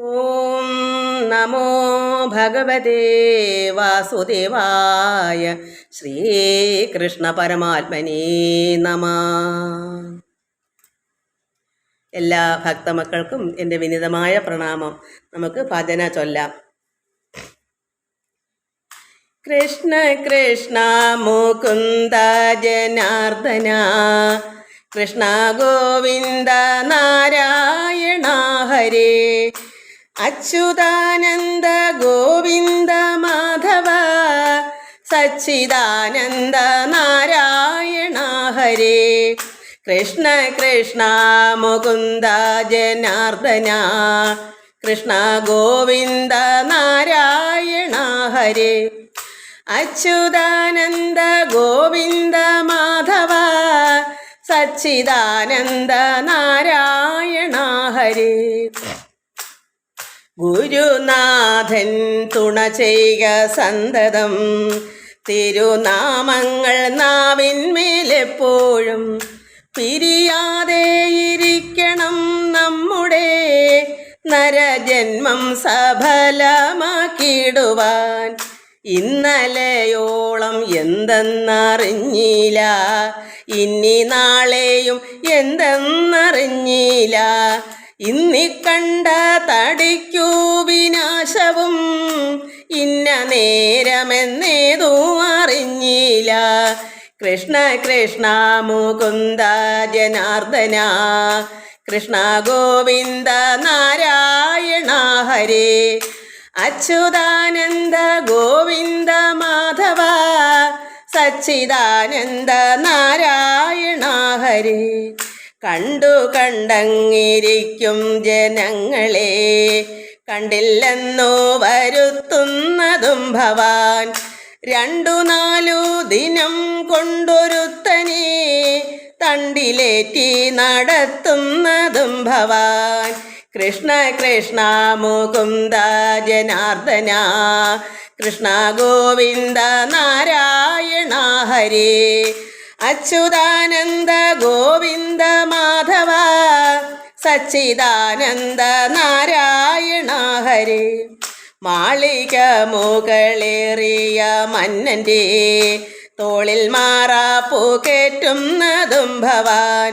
ഓം നമോ ഭഗവതേ വാസുദേവായ ശ്രീകൃഷ്ണ പരമാത്മനേ നമഃ. എല്ലാ ഭക്തമക്കൾക്കും എൻ്റെ വിനീതമായ പ്രണാമം. നമുക്ക് ഭജന ചൊല്ലാം. കൃഷ്ണ കൃഷ്ണ മുകുന്ദ ജനാർദ്ദന, കൃഷ്ണ ഗോവിന്ദ നാരായണ ഹരേ, അച്യുതാനന്ദ ഗോവിന്ദ മാധവ, സച്ചിദാനന്ദ നാരായണ ഹരേ. കൃഷ്ണ കൃഷ്ണ മുകുന്ദ ജനാർദ്ദന, കൃഷ്ണ ഗോവിന്ദ നാരായണ ഹരേ, അച്യുതാനന്ദ ഗോവിന്ദ മാധവ, സച്ചിദാനന്ദ നാരായണ ഹരേ. ഗുരുനാഥൻ തുണ ചെയ്യുക സന്തതം, തിരുനാമങ്ങൾ നാവിന്മേലെപ്പോഴും, പിരിയാതെ ഇരിക്കണം നമ്മുടെ നരജന്മം സഫലമാക്കിടുവാൻ. ഇന്നലെയോളം എന്തെന്നറിഞ്ഞില്ല, ഇനി നാളെയും എന്തെന്നറിഞ്ഞില്ല, ഇന്നിക്കണ്ട തടിക്കൂ വിനാശവും, ഇന്ന നേരമെന്നേതും അറിഞ്ഞില്ല. കൃഷ്ണ കൃഷ്ണ മുകുന്ദ ജനാർദ്ദന, കൃഷ്ണ ഗോവിന്ദ നാരായണ ഹരേ, അച്യുതാനന്ദ ഗോവിന്ദ മാധവ, സച്ചിദാനന്ദ നാരായണ ഹരേ. കണ്ടു കണ്ടങ്ങിരിക്കും ജനങ്ങളെ, കണ്ടില്ലെന്നോ വരുത്തുന്നതും ഭവാൻ. 2-4 ദിനം കൊണ്ടൊരുത്തനെ തണ്ടിലേറ്റി നടത്തുന്നതും ഭവാൻ. കൃഷ്ണ കൃഷ്ണ മുകുന്ദ ജനാർദ്ദന, കൃഷ്ണ ഗോവിന്ദ നാരായണ ഹരേ, അച്യുതാനന്ദ ഗോവിന്ദ മാധവ, സച്ചിദാനന്ദ നാരായണ ഹരേ. മാളിക മുകളേറിയ മന്നൻ്റെ തോളിൽ മാറാപ്പൂ കയറ്റുന്നതും ഭവാൻ.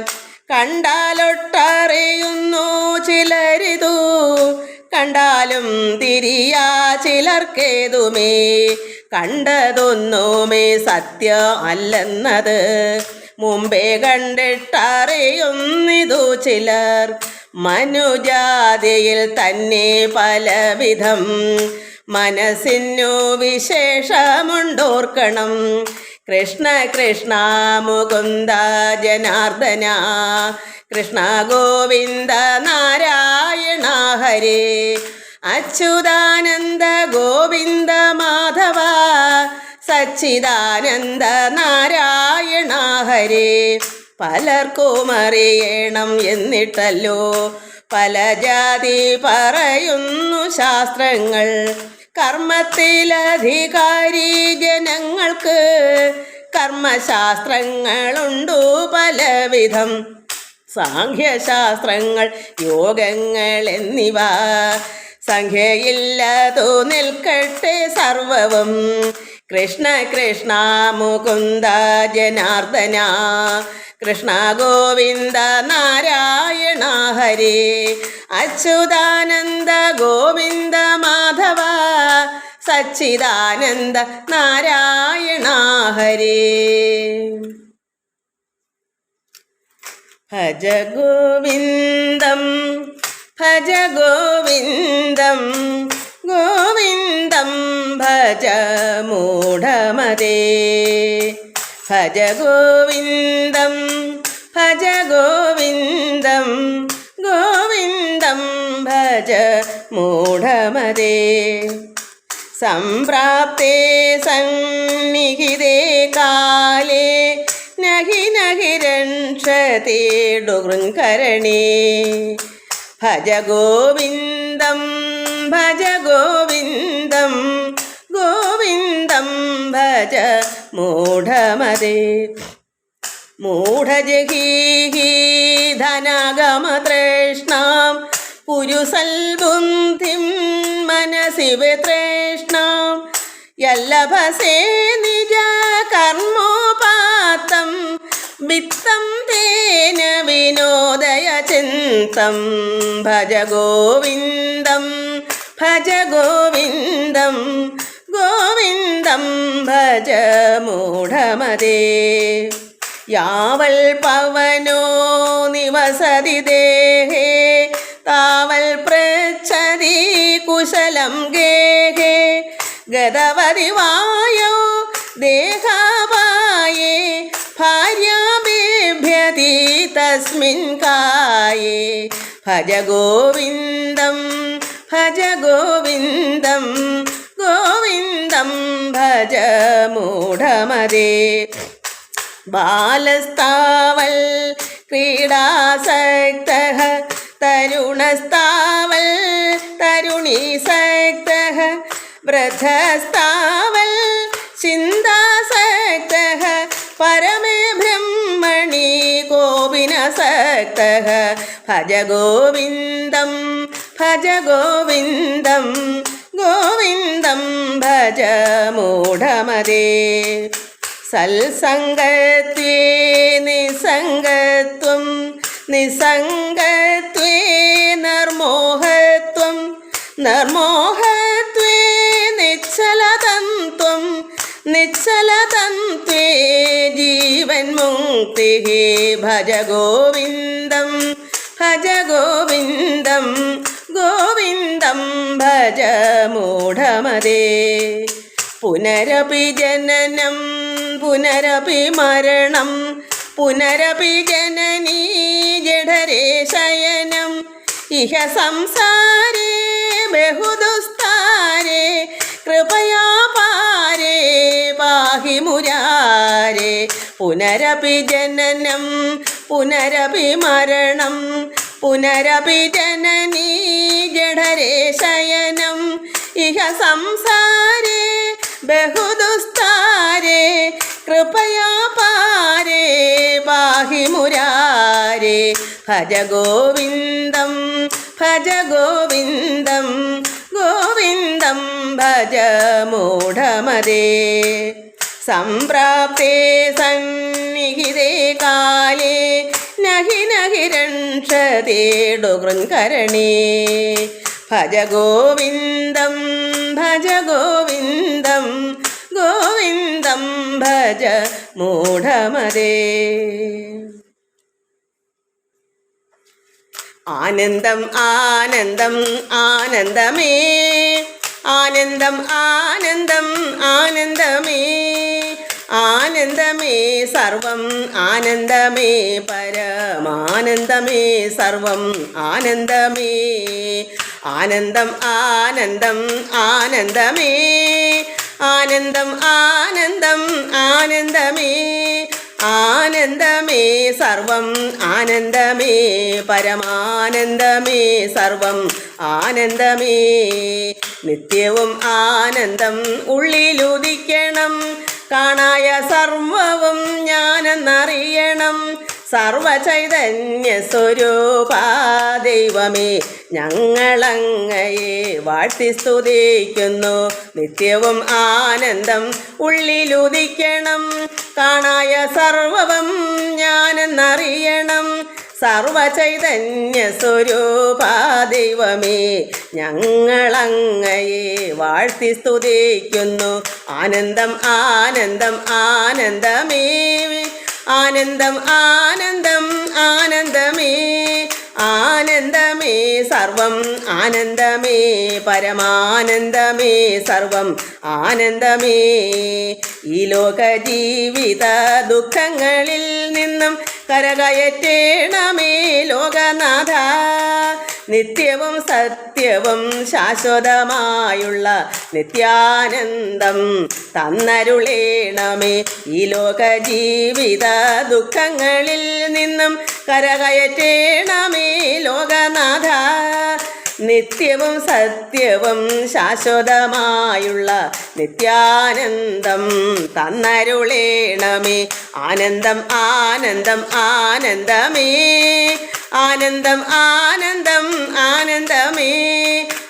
കണ്ടാലൊട്ടറിയുന്നു ചിലരിതു, കണ്ടാലും തിരിയാ ചിലർക്കേതുമേ. കണ്ടതൊന്നുമേ സത്യം അല്ലെന്നത് മുമ്പേ കണ്ടിട്ടറിയുന്നിതു ചിലർ. മനുജാതിയിൽ തന്നെ പലവിധം, മനസ്സിനു വിശേഷമുണ്ടോർക്കണം. കൃഷ്ണ കൃഷ്ണ മുകുന്ദ ജനാർദ്ദന, കൃഷ്ണ ഗോവിന്ദ നാരായണ ഹരേ, അച്യുതാനന്ദ ഗോവിന്ദ മാധവ, സച്ചിദാനന്ദ നാരായണ ഹരേ. പലർക്കും അറിയണം എന്നിട്ടല്ലോ പല ജാതി പറയുന്നു ശാസ്ത്രങ്ങൾ. കർമ്മത്തിലധികാരി ജനങ്ങൾക്ക് കർമ്മശാസ്ത്രങ്ങളുണ്ടു പലവിധം. സാഖ്യശാസ്ത്രങ്ങൾ, യോഗങ്ങൾ എന്നിവ സംഖ്യയില്ലതു നിൽക്കട്ടെ സർവവും. കൃഷ്ണ കൃഷ്ണ മുകുന്ദ ജനാർദ്ദന, കൃഷ്ണ ഗോവിന്ദ നാരായണ ഹരേ, അച്യുതാനന്ദ ഗോവിന്ദ മാധവ, സച്ചിദാനന്ദ നാരായണ ഹരേ. ഭജ ഗോവിന്ദം ഭജ ഗോവിന്ദം, ഗോവിന്ദം ഭജ മൂഢമതേ. ഭജ ഗോവിന്ദം ഭജ ഗോവിന്ദം, ഗോവിന്ദം ഭജ മൂഢമതേ. സംപ്രാപ്തേ സന്നിഹിതേ കാലേ, നഹി നഹി രക്ഷതേ ഡുകൃങ്കരണേ. ഭജ ഗോവിന്ദം ഭജ ഗോവിന്ദം, ഗോവിന്ദം ഭജ മൂഢമതേ. മൂഢജഹീഹി ധനാഗമതൃഷ്ണാം പുരുസൽബുദ്ധി മനസി വിതൃഷ്ണാം യല്ലഭസേ നിജ കർമ്മോപാത്തം വിത്തം തേന വിനോദയ ചിന്തം ഭജ ഗോവിന്ദം ഭജ ഗോവിന്ദം ഗോവിന്ദം ഭജ മൂഢമതേ യാവൽ പവനോ നിവസതി ദേഹേ താവൽ പൃച്ഛതി കുശലം ഗേഹേ ഗതവതി വായോ ദേഹാപായേ ഭാര്യാ ബിഭ്യതി തസ്മിൻ കായേ ഭജ ഗോവിന്ദം ഭജ ഗോവിന്ദം ഗോവിന്ദം ഭജ മൂഢമതേ ബാലസ്താവൽ ക്രീഡാസക്തഃ തരുണസ്താവൽ തരുണീസക്തഃ വൃദ്ധസ്താവൽ ചിന്താസക്തഃ പരമേ ബ്രഹ്മണി കോപിനസക്തഃ ഭജ ഗോവിന്ദം ഭജ ഗോവിന്ദം ഗോവിന്ദം ഭജ മൂഢമതേ സൽസംഗത്വേ നിസംഗത്വം നിസംഗത്വേ നിർമോഹത്വം നിർമോഹത്വേ നിശ്ചലതന്ത്വം നിശ്ചലതന്ത്വേ ജീവൻ മുക്തിഃ ഭജ ഗോവിന്ദം ഭജ ഗോവിന്ദം ഗോവിന്ദം ഭജ മൂഢമതേ പുനരപി ജനനം പുനരപി മരണം പുനരപി ജനനീ ജഠരേ ശയനം ഇഹ സംസാരേ ബഹുദുസ്താരേ കൃപയാ പാരേ പാഹി മുരാരേ പുനരപി ജനനം പുനരപി മരണം പുനരപി ജനനീ ജഠരേ ശയനം ഇഹ സംസാരേ ബഹുദുസ്താരേ കൃപയാ പാരേ പാഹി മുരാരേ ഭജ ഗോവിന്ദം ഭജ ഗോവിന്ദം ഗോവിന്ദം ഭജ മൂഢമതേ സംപ്രാപ്തേ സന്നിഹിതേ കാലേ നഹി നഹി രക്ഷതേ ഡുകൃൻകരണേ ഭജ ഗോവിന്ദം ഭജ ഗോവിന്ദം ഗോവിന്ദം ഭജ മൂഢമതേ ആനന്ദം ആനന്ദം ആനന്ദമേ ആനന്ദം ആനന്ദം ആനന്ദമേ ആനന്ദമേ സർവം ആനന്ദമേ പരമാനന്ദമേ സർവം ആനന്ദമേ ആനന്ദം ആനന്ദം ആനന്ദമേ ആനന്ദം ആനന്ദം ആനന്ദമേ ആനന്ദമേ സർവം ആനന്ദമേ പരമാനന്ദമേ സർവം ആനന്ദമേ നിത്യവും ആനന്ദം ഉള്ളിലുദിക്കണം കാണായ സർവവും ഞാനെന്നറിയണം സർവചൈതന്യ സ്വരൂപാ ദൈവമേ ഞങ്ങളങ്ങയെ വാഴ്ത്തി സ്തുതിക്കുന്നു നിത്യവും ആനന്ദം ഉള്ളിലുദിക്കണം കാണായ സർവവും ഞാനെന്നറിയണം സർവചൈതന്യ സ്വരൂപാ ദൈവമേ ഞങ്ങളങ്ങയെ വാഴ്ത്തി സ്തുതിക്കുന്നു ആനന്ദം ആനന്ദം ആനന്ദമേ ആനന്ദം ആനന്ദം ആനന്ദമേ ആനന്ദമേ സർവം ആനന്ദമേ പരമാനന്ദമേ സർവം ആനന്ദമേ ഈ ലോക ജീവിത ദുഃഖങ്ങളിൽ നിന്നും കരകയറ്റേണമേ ലോകനാഥ നിത്യവും സത്യവും ശാശ്വതമായുള്ള നിത്യാനന്ദം തന്നരുളേണമേ ഈ ലോക ജീവിത ദുഃഖങ്ങളിൽ നിന്നും കരകയറ്റേണമേ ലോകനാഥ നിത്യവും സത്യവും ശാശ്വതമായുള്ള നിത്യാനന്ദം തന്നരുളേണമേ ആനന്ദം ആനന്ദം ആനന്ദമേ ആനന്ദം ആനന്ദം ആനന്ദമേ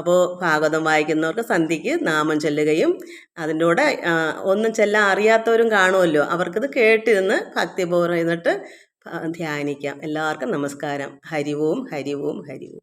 അപ്പോൾ ഭാഗവതം വായിക്കുന്നവർക്ക് സന്ധ്യയ്ക്ക് നാമം ചൊല്ലുകയും അതിൻ്റെ കൂടെ ഒന്നും ചെല്ലാൻ അറിയാത്തവരും കാണുമല്ലോ, അവർക്കിത് കേട്ടിരുന്ന് ഭക്തിപൂർവ്വം ഇരുന്നിട്ട് ധ്യാനിക്കാം. എല്ലാവർക്കും നമസ്കാരം. ഹരി ഓം ഹരി ഓം ഹരി ഓം.